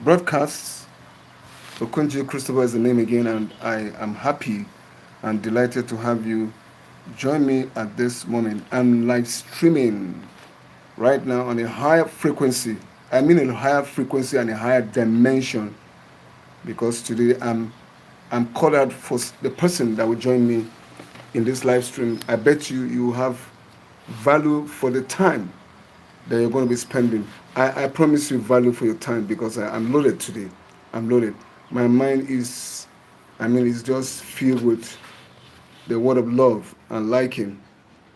broadcasts. Okunji Christopher is the name again, and I am happy and delighted to have you join me at this moment. I'm live streaming right now on a higher frequency. I mean, a higher frequency and a higher dimension because today I'm called out for the person that will join me in this live stream. I bet you have value for the time that you're going to be spending. I promise you value for your time because I'm loaded today. I'm loaded. My mind is, it's just filled with the word of love and liking.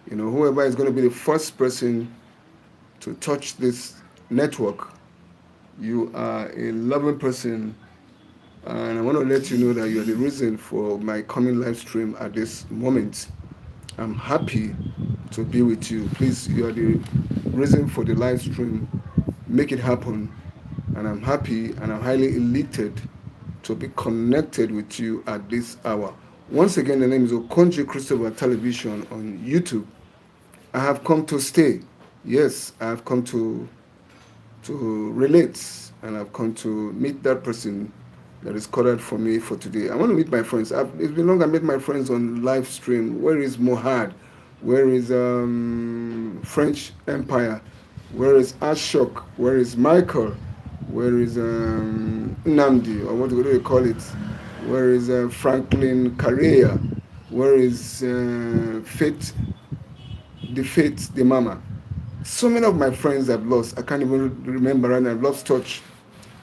Whoever is going to be the first person to touch this network, you are a loving person. And I want to let you know that you are the reason for my coming live stream at this moment. I'm happy to be with you. Please, you are the reason for the live stream. Make it happen. And I'm happy and I'm highly elated to be connected with you at this hour. Once again, the name is Okonjo Christopher Television on YouTube. I have come to stay. Yes, I have come to relate, and I've come to meet that person that is called for me for today. I want to meet my friends. It's been long I met my friends on live stream. Where is Mohad? Where is French Empire? Where is Ashok? Where is Michael? Where is Namdi, or what do they call it? Where is Franklin Correa? Where is Faith, the Mama? So many of my friends I've lost. I can't even remember right now. I've lost touch.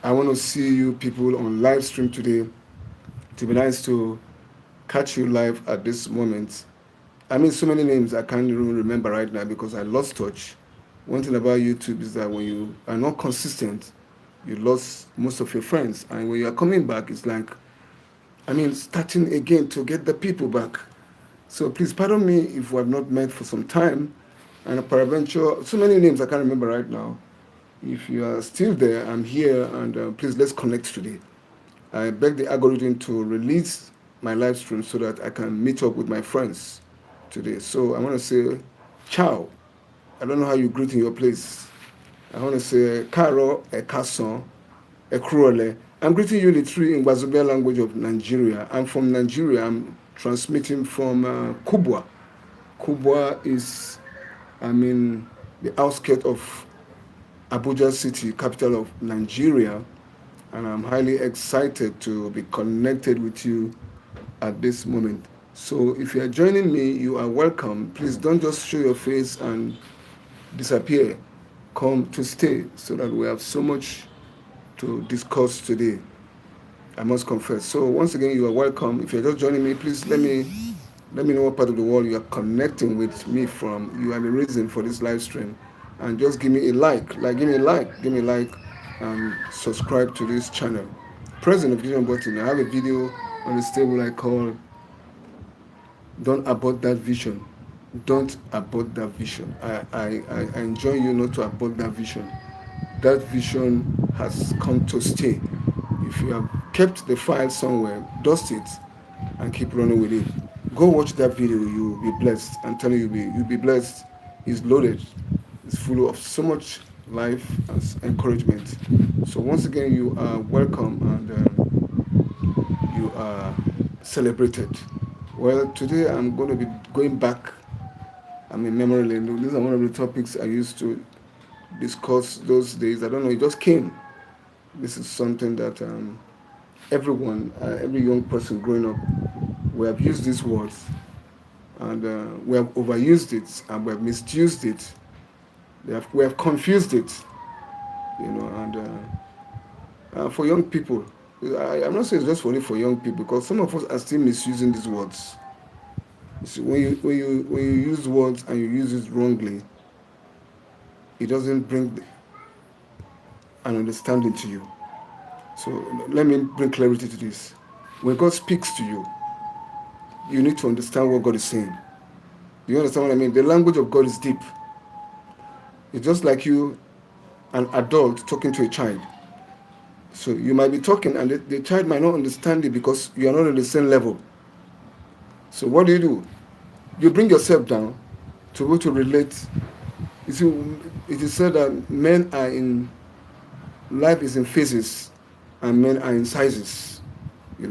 I want to see you people on live stream today. To be nice to catch you live at this moment. So many names I can't even remember right now because I lost touch. One thing about YouTube is that when you are not consistent, you lost most of your friends. And when you are coming back, it's like, starting again to get the people back. So please pardon me if we have not met for some time. And peradventure, so many names I can't remember right now. If you are still there, I'm here, and please let's connect today. I beg the algorithm to release my live stream so that I can meet up with my friends today. So I want to say, ciao. I don't know how you greet in your place. I want to say, Karo, Ekason, Ekrole. I'm greeting you literally in Bazubia language of Nigeria. I'm from Nigeria. I'm transmitting from Kubwa. Kubwa is, the outskirts of Abuja City, capital of Nigeria. And I'm highly excited to be connected with you at this moment. So if you are joining me, you are welcome. Please don't just show your face and disappear. Come to stay so that we have so much to discuss today. I must confess. So once again, you are welcome. If you're just joining me, please let me know what part of the world you are connecting with me from. You are the reason for this live stream. And just give me a like. Give me a like, and subscribe to this channel. Press the notification button. I have a video on this table I call Don't Abort That Vision. Don't abort that vision. I enjoin you not to abort that vision. That vision has come to stay. If you have kept the file somewhere, dust it and keep running with it. Go watch that video. You'll be blessed. I'm telling you, you'll be blessed. It's loaded. It's full of so much life and encouragement. So once again, you are welcome, and you are celebrated. Well, today I'm going to be going back. Memory lane. These are one of the topics I used to discuss those days. I don't know, it just came. This is something that everyone, every young person growing up, we have used these words, and we have overused it, and we have misused it. We have confused it, and for young people, I'm not saying it's just only for young people, because some of us are still misusing these words. You see, when you use words and you use it wrongly, it doesn't bring an understanding to you. So let me bring clarity to this. When God speaks to you, you need to understand what God is saying. You understand what I mean? The language of God is deep. It's just like you, an adult, talking to a child. So you might be talking and the child might not understand it because you are not on the same level. So what do? You bring yourself down to be able to relate. You see, it is said that life is in phases. and men are in sizes.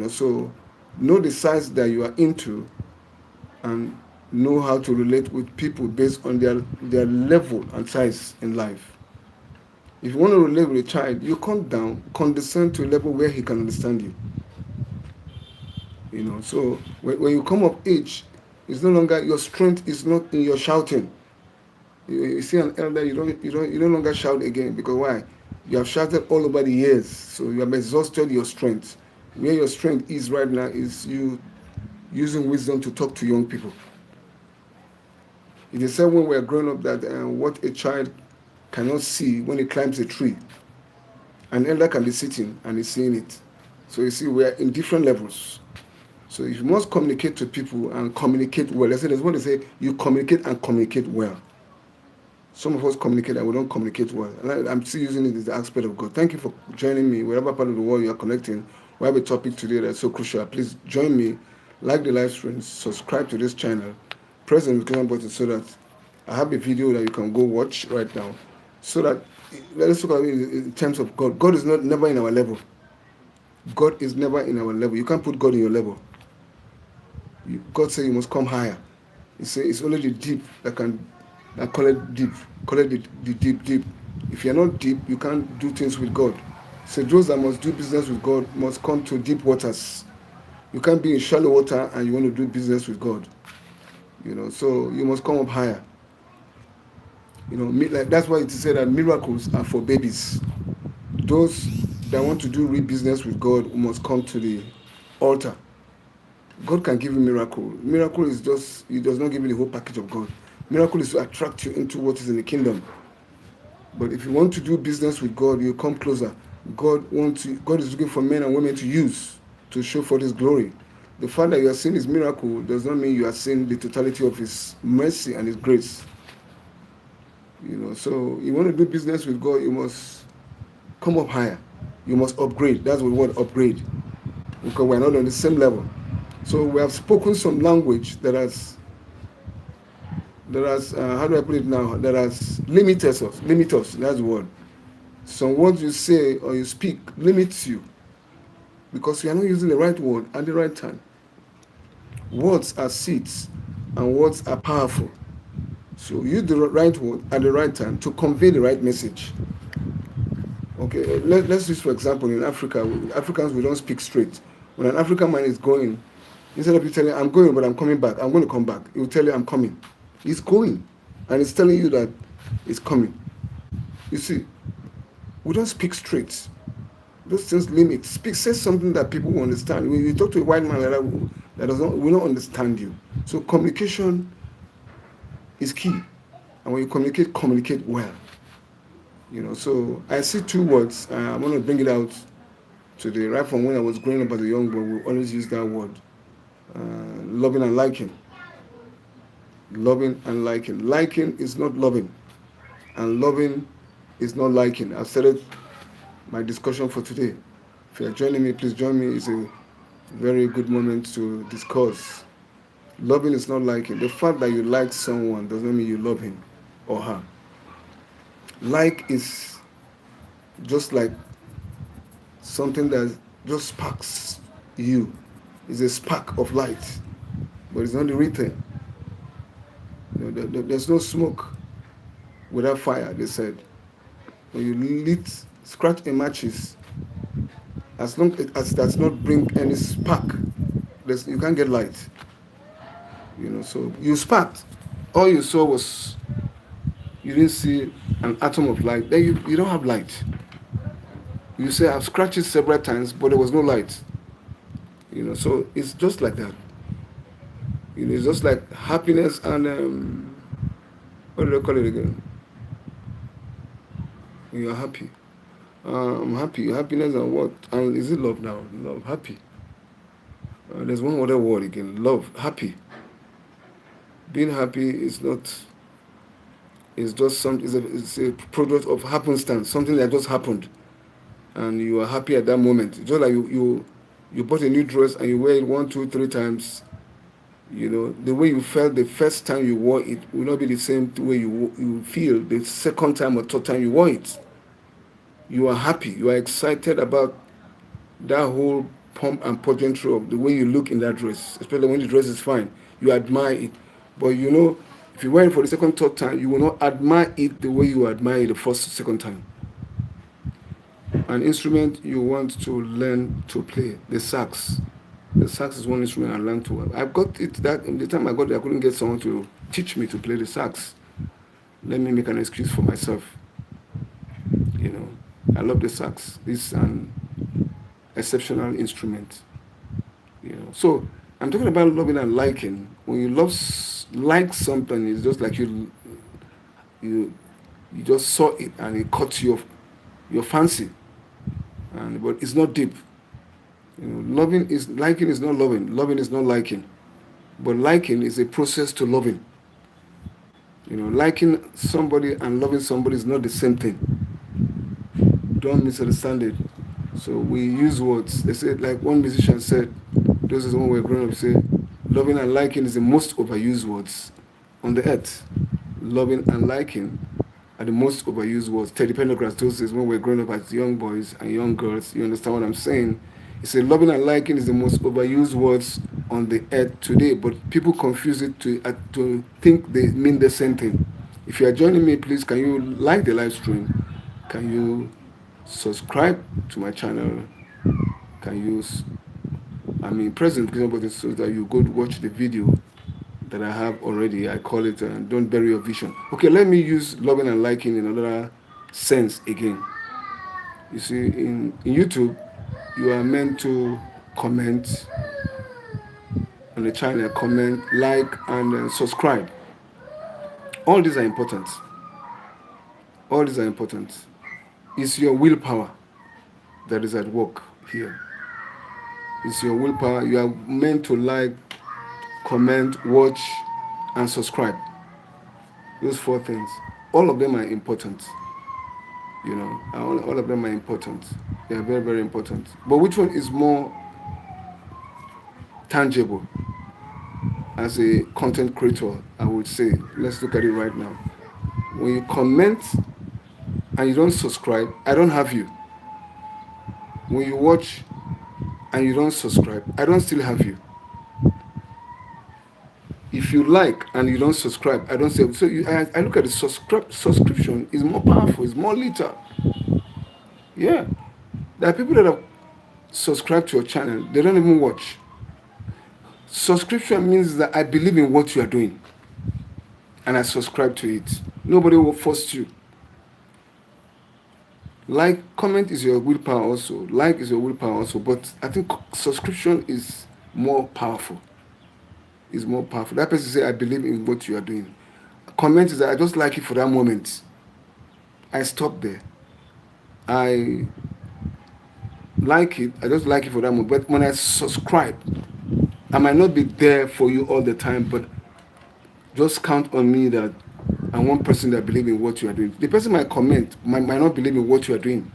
So know the size that you are into, and know how to relate with people based on their level and size in life. If you want to relate with a child, you come down, condescend to a level where he can understand you. So when you come of age, it's no longer, your strength is not in your shouting. You see an elder, you no longer shout again, because why? You have shouted all over the years, so you have exhausted your strength. Where your strength is right now is you using wisdom to talk to young people. It is said when we are growing up that what a child cannot see when he climbs a tree, an elder can be sitting and is seeing it. So you see, we are in different levels. So if you must communicate to people and communicate well, I said there's what they say, you communicate and communicate well. Some of us communicate and we don't communicate well. And I'm still using it as the aspect of God. Thank you for joining me. Wherever part of the world you are connecting, we have a topic today that's so crucial. Please join me, like the live stream, subscribe to this channel, press the notification button so that I have a video that you can go watch right now. So that, let us talk about it in terms of God. God is never in our level. God is never in our level. You can't put God in your level. God said you must come higher. He said it's only the deep that can call it deep. Call it the deep. If you're not deep, you can't do things with God. So those that must do business with God must come to deep waters. You can't be in shallow water and you want to do business with God. So you must come up higher. Like that's why it is said that miracles are for babies. Those that want to do real business with God must come to the altar. God can give you miracle. Miracle is just, He does not give you the whole package of God. Miracle is to attract you into what is in the kingdom. But if you want to do business with God, you come closer. God is looking for men and women to use to show for His glory. The fact that you are seeing His miracle does not mean you are seeing the totality of His mercy and His grace. So you want to do business with God, you must come up higher. You must upgrade. That's the word, upgrade. Because we're not on the same level. So we have spoken some language that has how do I put it now? That has limited us. That's the word. Some words you say or you speak limits you because you are not using the right word at the right time. Words are seeds, and words are powerful. So use the right word at the right time to convey the right message. Okay, let's use for example in Africa. Africans, we don't speak straight. When an African man is going, instead of you telling I'm going but I'm coming back, I'm going to come back, he will tell you I'm coming. He's going, and he's telling you that he's coming. You see, we don't speak straight. Those things limit. Say something that people will understand. When you talk to a white man that will not understand you. So communication is key, and when you communicate well. So I see two words. I'm going to bring it out today. Right from when I was growing up as a young boy, we always use that word, loving and liking. Loving and liking. Liking is not loving, and loving is not liking. I've started my discussion for today. If you are joining me, please join me. It's a very good moment to discuss. Loving is not liking. The fact that you like someone does not mean you love him or her. Like is just like something that just sparks you. It's a spark of light, but it's not the real thing. There's no smoke without fire, they said. When you scratch a matches, as long as it does not bring any spark, you can't get light. So you sparked. All you saw was, you didn't see an atom of light. Then you don't have light. You say, I've scratched it several times, but there was no light. So it's just like that. It's just like happiness and, what do they call it again? You're happy. I'm happy. Happiness and what? And is it love now? Love, happy. There's one other word again. Love, happy. Being happy is not. It's just it's a product of happenstance. Something that just happened, and you are happy at that moment. Just like you bought a new dress and you wear it 1, 2, 3 times. The way you felt the first time you wore it will not be the same way you feel the second time or third time you wore it. You are happy. You are excited about that whole pomp and pageantry of the way you look in that dress, especially when the dress is fine, you admire it. But you know, if you wear it for the second, third time, you will not admire it the way you admire it the first, second time. An instrument you want to learn to play, the sax. The sax is one instrument I learned to. I've got it that the time I got there, I couldn't get someone to teach me to play the sax. Let me make an excuse for myself. You know, I love the sax. It's an exceptional instrument. You know, so I'm talking about loving and liking. When you like something, it's just like you you just saw it and it caught your fancy, and but it's not deep. You know, liking is not loving. Loving is not liking. But liking is a process to loving. You know, liking somebody and loving somebody is not the same thing. Don't misunderstand it. So we use words. They said, like one musician said, those is when we were growing up, say, loving and liking is the most overused words on the earth. Loving and liking are the most overused words. Teddy Pendergrass told us when we were growing up as young boys and young girls, you understand what I'm saying? He said, loving and liking is the most overused words on the earth today, but people confuse it to think they mean the same thing. If you are joining me, please, can you like the live stream? Can you subscribe to my channel? Can you, press the notification button so that you go watch the video that I have already. I call it Don't Bury Your Vision. Okay, let me use loving and liking in another sense again. You see, in YouTube, you are meant to comment on the channel, comment, like, and subscribe. All these are important. All these are important. It's your willpower that is at work here. It's your willpower. You are meant to like, comment, watch, and subscribe. Those 4 things. All of them are important. You know, all of them are important. They are very, very important. But which one is more tangible as a content creator? I would say, let's look at it right now. When you comment and you don't subscribe, I don't have you. When you watch and you don't subscribe, I don't still have you. If you like and you don't subscribe, I don't say. So I look at the subscription is more powerful, it's more lethal. Yeah. There are people that have subscribed to your channel, they don't even watch. Subscription means that I believe in what you are doing and I subscribe to it. Nobody will force you. Like, comment is your willpower also. Like is your willpower also. But I think subscription is more powerful. Is more powerful. That person say, I believe in what you are doing. Comment is that I just like it for that moment. I stop there. I like it. I just like it for that moment. But when I subscribe, I might not be there for you all the time, but just count on me that I'm one person that believes in what you are doing. The person might comment, might not believe in what you are doing.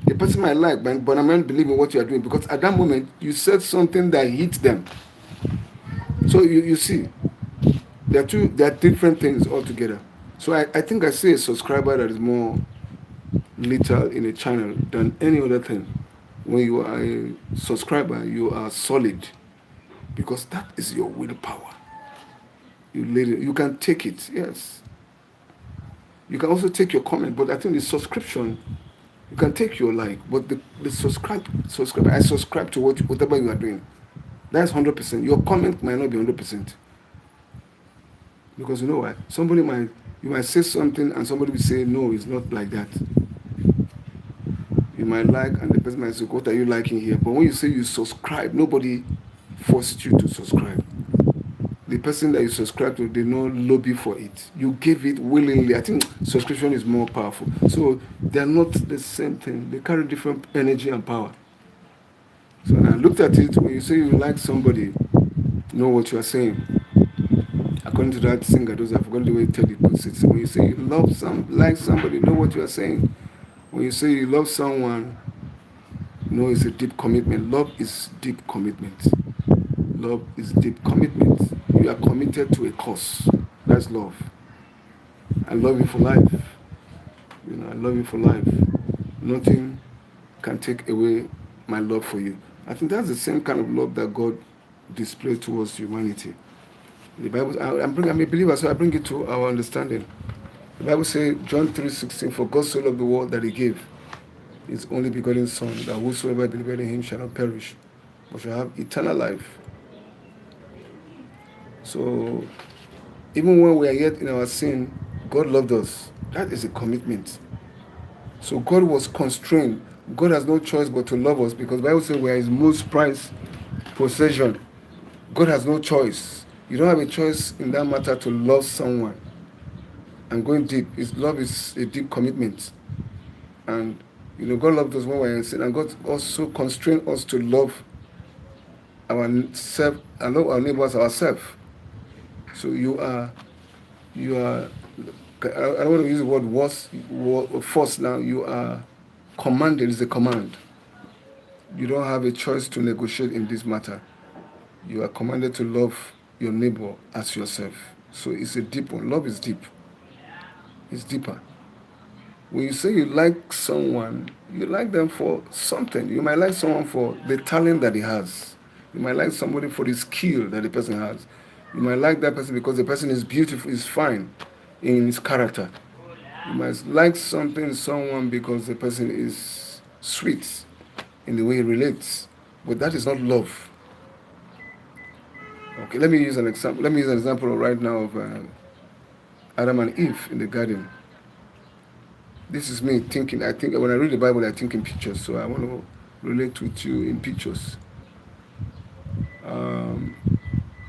The person might like, but I might not believe in what you are doing because at that moment you said something that hit them. So you see, there are different things altogether. So I think I see a subscriber that is more lethal in a channel than any other thing. When you are a subscriber, you are solid because that is your willpower. You can take it, yes. You can also take your comment, but I think the subscription, you can take your like, but the subscribe, I subscribe to whatever you are doing. That's 100%. Your comment might not be 100%. Because you know what? You might say something and somebody will say, no, it's not like that. You might like, and the person might say, what are you liking here? But when you say you subscribe, nobody forced you to subscribe. The person that you subscribe to, they no lobby for it. You gave it willingly. I think subscription is more powerful. So they're not the same thing. They carry different energy and power. So when I looked at it, when you say you like somebody, know what you are saying. According to that singer, those I've forgotten the way Teddy puts it. So when you say you like somebody, know what you are saying. When you say you love someone, know it's a deep commitment. Love is deep commitment. Love is deep commitment. You are committed to a cause. That's love. I love you for life. I love you for life. Nothing can take away my love for you. I think that's the same kind of love that God displays towards humanity. The Bible, I'm a believer, so I bring it to our understanding. The Bible says, John 3:16, for God so loved the world that he gave his only begotten Son, that whosoever believeth in him shall not perish, but shall have eternal life. So, even when we are yet in our sin, God loved us. That is a commitment. So God was constrained. God has no choice but to love us, because the Bible says we are his most prized possession. God has no choice. You don't have a choice in that matter to love someone. And going deep, his love is a deep commitment. And God loved us when we were in sin, and God also constrained us to love ourselves and love our neighbors ourselves. So you are, I don't want to use the word force now. You are commanded, it's a command. You don't have a choice to negotiate in this matter. You are commanded to love your neighbor as yourself. So it's a deep one. Love is deep. It's deeper. When you say you like someone, you like them for something. You might like someone for the talent that he has. You might like somebody for the skill that the person has. You might like that person because the person is beautiful, is fine in his character. You might like someone because the person is sweet in the way he relates. But that is not love. Okay, let me use an example. Let me use an example right now of Adam and Eve in the garden. This is me thinking. I think when I read the Bible, I think in pictures. So I want to relate with you in pictures.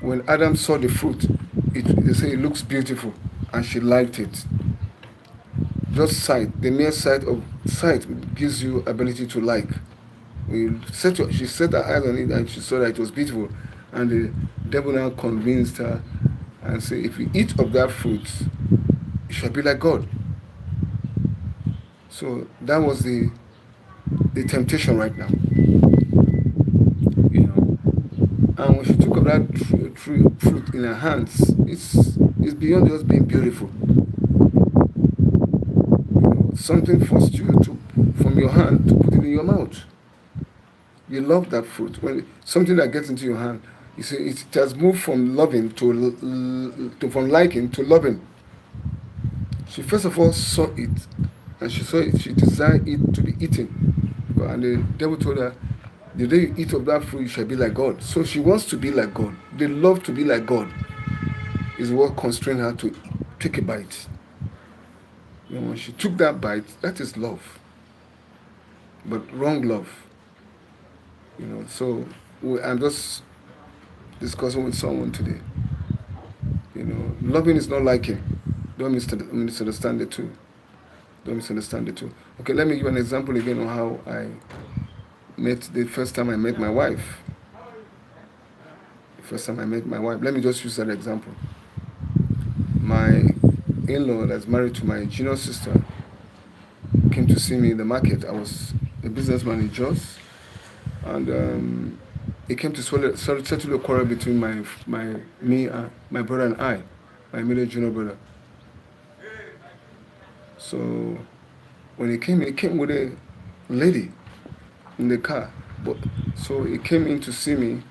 When Adam saw the fruit, they say it looks beautiful, and she liked it. Just sight, the mere sight gives you ability to like. She set her eyes on it, and she saw that it was beautiful. And the devil now convinced her and said, if you eat of that fruit, you shall be like God. So that was the temptation right now. And when she took of that fruit in her hands, it's beyond just being beautiful. Something forced you from your hand to put it in your mouth. You love that fruit. When something that gets into your hand, you see, it has moved from loving from liking to loving. She first of all saw it, and she saw it. She desired it to be eaten, and the devil told her, the day you eat of that fruit, you shall be like God. So she wants to be like God. The love to be like God is what constrained her to take a bite. When she took that bite, that is love, but wrong love. So I'm just discussing with someone today. Loving is not liking. Don't misunderstand it too. Don't misunderstand it too. Okay, let me give an example again on how I met the first time I met my wife. Let me just use that example. My in-law that's married to my junior sister came to see me in the market. I was a businessman in Jos, and he came to settle a quarrel between my brother and I, my middle junior brother. So when he came with a lady in the car. So he came in to see me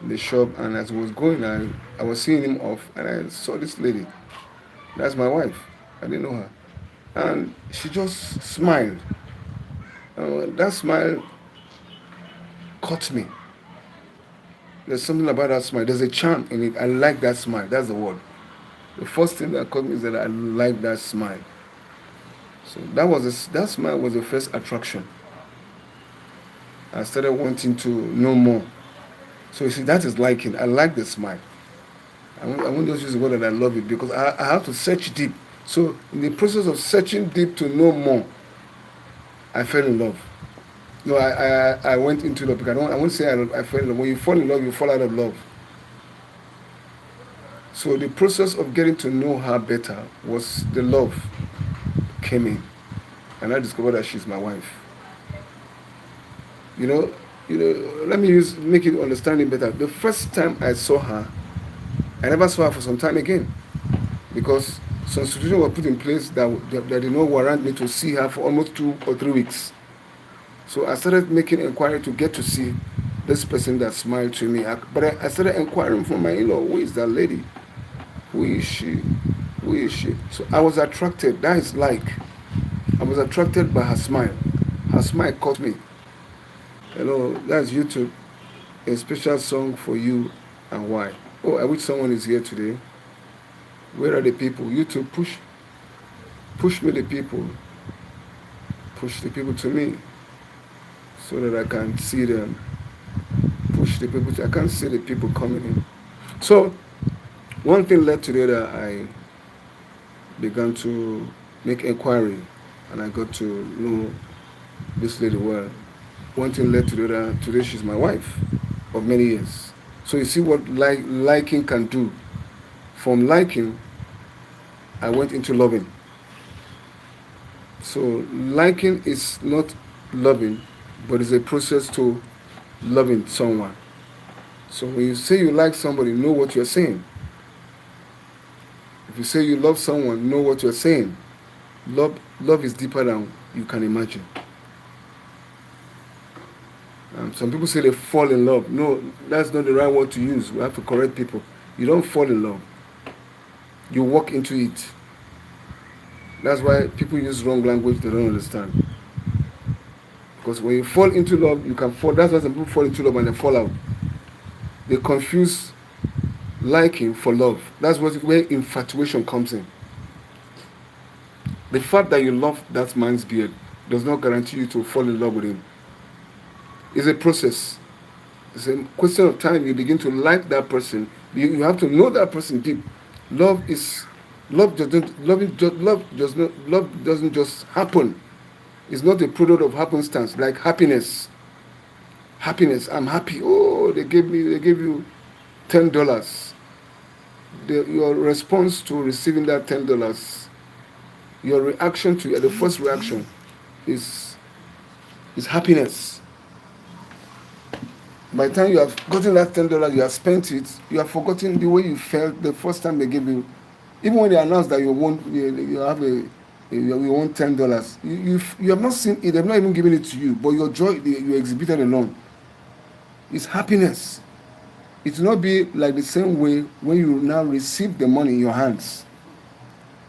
in the shop, and as I was going, I was seeing him off, and I saw this lady. That's my wife. I didn't know her. And she just smiled. That smile caught me. There's something about that smile. There's a charm in it. I like that smile. That's the word. The first thing that caught me is that I like that smile. So that smile was the first attraction. I started wanting to know more. So you see, that is liking. I like the smile. I won't just use the word that I love it, because I have to search deep. So in the process of searching deep to know more, I fell in love. No, I went into love, because I won't say I fell in love. When you fall in love, you fall out of love. So the process of getting to know her better was the love came in, and I discovered that she's my wife. Let me make it understanding better. The first time I saw her, I never saw her for some time again, because some situations were put in place that did not warrant me to see her for almost 2 or 3 weeks. So I started making inquiry to get to see this person that smiled to me. But I started inquiring from my in-law, who is that lady? Who is she? Who is she? So I was attracted. That is like, I was attracted by her smile. Her smile caught me. Hello, that's YouTube. A special song for you and why. Oh, I wish someone is here today. Where are the people? YouTube, push me the people. Push the people to me so that I can see them. Push the people. I can't see the people coming in. So one thing led to the other. I began to make inquiry, and I got to know this lady well. One thing led to the other. Today she's my wife of many years. So you see what liking can do. From liking, I went into loving. So liking is not loving, but it's a process to loving someone. So when you say you like somebody, know what you're saying. If you say you love someone, know what you're saying. Love is deeper than you can imagine. Some people say they fall in love. No, that's not the right word to use. We have to correct people. You don't fall in love. You walk into it. That's why people use wrong language they don't understand. Because when you fall into love, you can fall. That's why some people fall into love and they fall out. They confuse liking for love. That's where infatuation comes in. The fact that you love that man's beard does not guarantee you to fall in love with him. It's a process. It's a question of time. You begin to like that person. You have to know that person deep. Love doesn't just happen. It's not a product of happenstance like happiness. Happiness. I'm happy. Oh, they gave you $10. Your response to receiving that $10, your reaction to the first reaction is happiness. By the time you have gotten that $10, you have spent it, you have forgotten the way you felt the first time they gave you. Even when they announced that you want $10, you have not seen it. They've not even given it to you, but your joy you exhibited alone is happiness. It will not be like the same way when you now receive the money in your hands.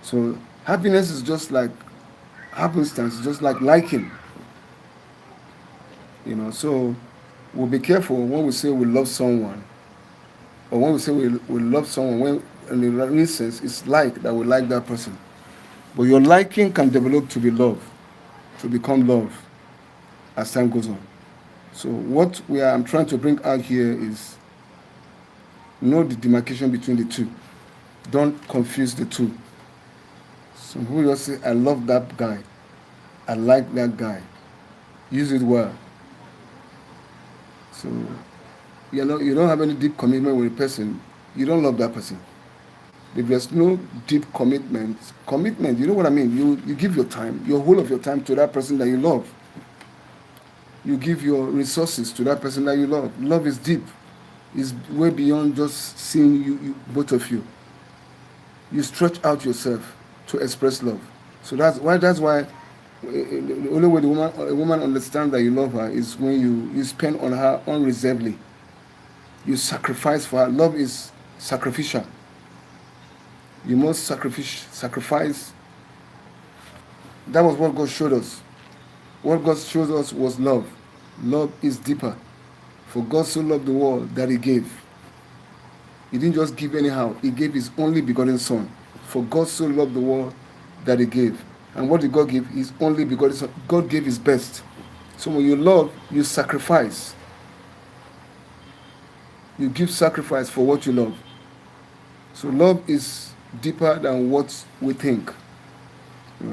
So happiness is just like happenstance, just like liking. So we'll be careful when we say we love someone, or when we say we love someone, when in the real sense it's like that we like that person. But your liking can develop to be love, to become love as time goes on. So what I'm trying to bring out here is know the demarcation between the two. Don't confuse the two. Some people just say, I love that guy. I like that guy. Use it well. So, you don't have any deep commitment with a person, you don't love that person. If there's no deep commitment, you know what I mean? You give your time, your whole of your time to that person that you love. You give your resources to that person that you love. Love is deep. It's way beyond just seeing you both of you. You stretch out yourself to express love. So that's why the only way a woman understands that you love her is when you spend on her unreservedly. You sacrifice for her. Love is sacrificial. You must sacrifice. That was what God showed us. What God showed us was love. Love is deeper. For God so loved the world that He gave. He didn't just give anyhow. He gave His only begotten Son. For God so loved the world that He gave. And what did God give? His only begotten Son. God gave His best. So when you love, you sacrifice. You give sacrifice for what you love. So love is deeper than what we think.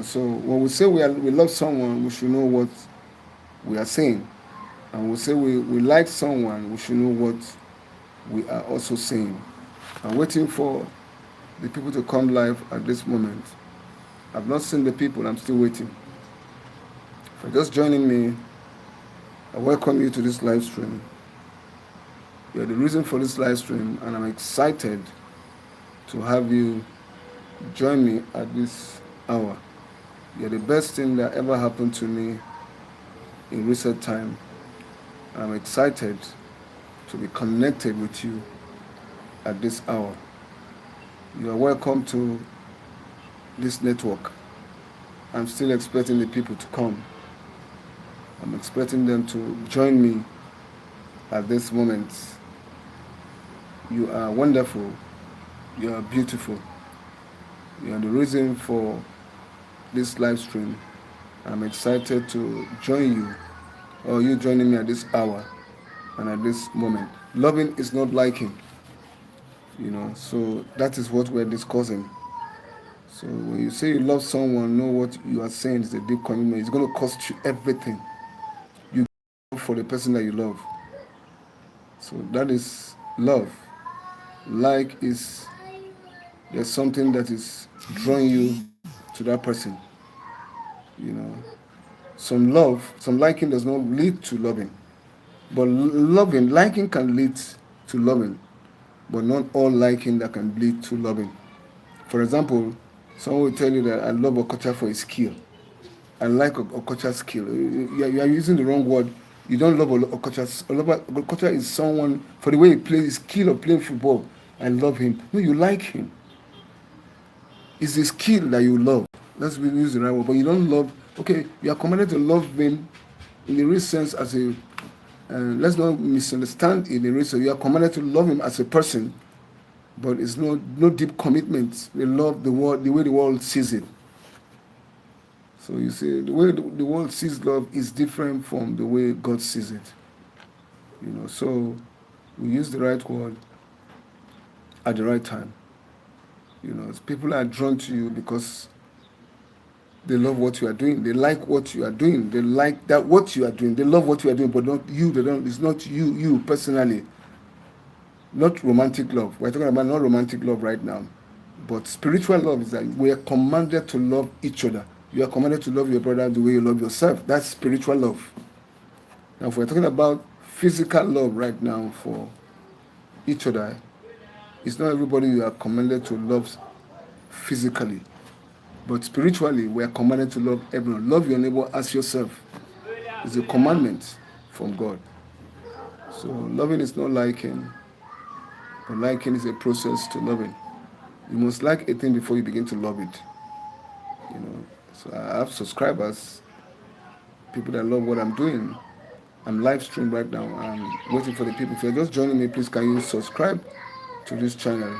So when we say we love someone, we should know what we are saying. And when we say we like someone, we should know what we are also saying. I'm waiting for the people to come live at this moment. I've not seen the people, I'm still waiting. If you're just joining me, I welcome you to this live stream. You're the reason for this live stream, and I'm excited to have you join me at this hour. You're the best thing that ever happened to me in recent time. I'm excited to be connected with you at this hour. You are welcome to this network. I'm still expecting the people to come. I'm expecting them to join me at this moment. You are wonderful. You are beautiful. You are the reason for this live stream. I'm excited to join you, or you joining me at this hour and at this moment. Loving is not liking, so that is what we're discussing. So when you say you love someone, know what you are saying is a deep commitment. It's going to cost you everything you give for the person that you love. So that is love. Like is there's something that is drawing you to that person. You know, some liking does not lead to loving, but liking can lead to loving, but not all liking that can lead to loving. For example, someone will tell you that I love Okocha for his skill. I like Okocha's skill. You are using the wrong word. You don't love Okocha. Okocha is someone, for the way he plays, his skill of playing football. I love him. No, you like him. It's the skill that you love. Let's use the right word. But you don't love. Okay, you are commanded to love him in the real sense as a. Let's not misunderstand in the real sense. You are commanded to love him as a person, but it's no deep commitment. They love the way the world sees it. So you see, the way the world sees love is different from the way God sees it. So we use the right word at the right time. People are drawn to you because they love what you are doing. They like what you are doing. They like that what you are doing. They love what you are doing, but not you. They don't. It's not you personally. Not romantic love. We're talking about not romantic love right now, but spiritual love is that we are commanded to love each other. You are commanded to love your brother the way you love yourself. That's spiritual love. Now, if we're talking about physical love right now for each other, it's not everybody you are commanded to love physically. But spiritually, we are commanded to love everyone. Love your neighbor as yourself. It's a commandment from God. So loving is not liking, but liking is a process to loving. You must like a thing before you begin to love it. So I have subscribers, people that love what I'm doing. I'm live stream right now. I'm waiting for the people. If you're just joining me, please can you subscribe to this channel?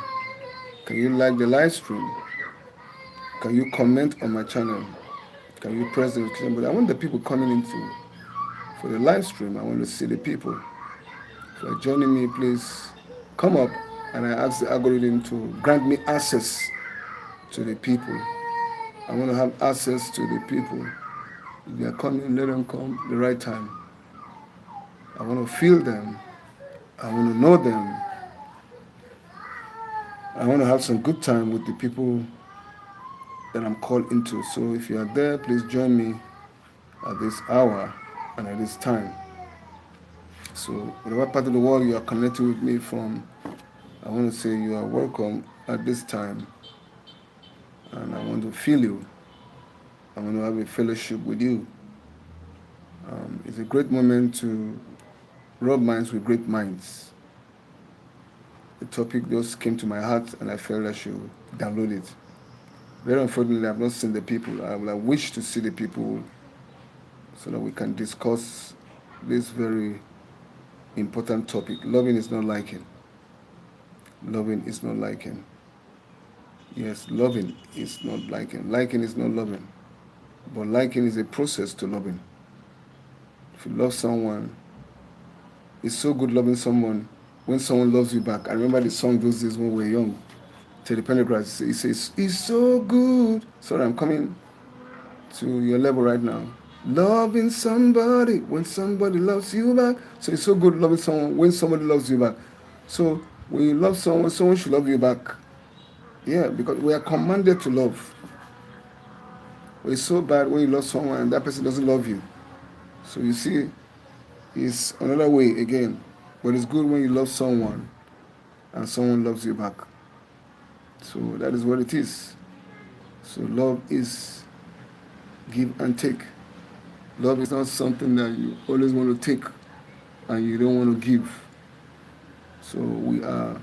Can you like the live stream? Can you comment on my channel? Can you press the notification button? I want the people coming into for the live stream. I want to see the people. If you're joining me, please come up, and I ask the algorithm to grant me access to the people. I want to have access to the people. If they are coming, let them come the right time. I want to feel them. I want to know them. I want to have some good time with the people that I'm called into. So if you are there, please join me at this hour and at this time. So whatever part of the world you are connected with me from, I want to say you are welcome at this time. And I want to feel you. I want to have a fellowship with you. It's a great moment to rub minds with great minds. The topic just came to my heart and I felt I should download it. Very unfortunately, I've not seen the people. I would have wished to see the people so that we can discuss this very important topic. Loving is not liking. Loving is not liking. Yes, loving is not liking. Liking is not loving. But liking is a process to loving. If you love someone, it's so good loving someone when someone loves you back. I remember the song those days when we were young. Teddy Pendergrass, he says, it's so good. Sorry, I'm coming to your level right now. Loving somebody when somebody loves you back. So it's so good loving someone when somebody loves you back. So when you love someone, someone should love you back. Yeah, because we are commanded to love. But it's so bad when you love someone and that person doesn't love you. So you see, it's another way again. But it's good when you love someone and someone loves you back. So that is what it is. So love is give and take. Love is not something that you always want to take and you don't want to give. So we are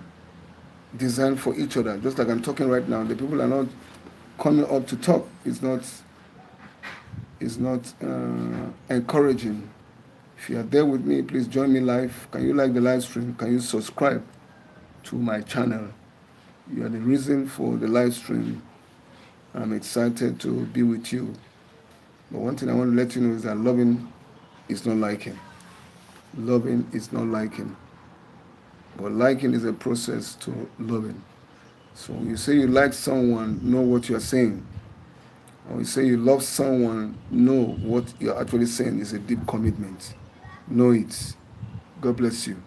designed for each other. Just like I'm talking right now, the people are not coming up to talk. It's not encouraging. If you are there with me, please join me live. Can you like the live stream? Can you subscribe to my channel? You are the reason for the live stream. I'm excited to be with you. But one thing I want to let you know is that loving is not liking. Loving is not liking. But liking is a process to loving. So when you say you like someone, know what you are saying. When you say you love someone, know what you're actually saying is a deep commitment. Know it. God bless you.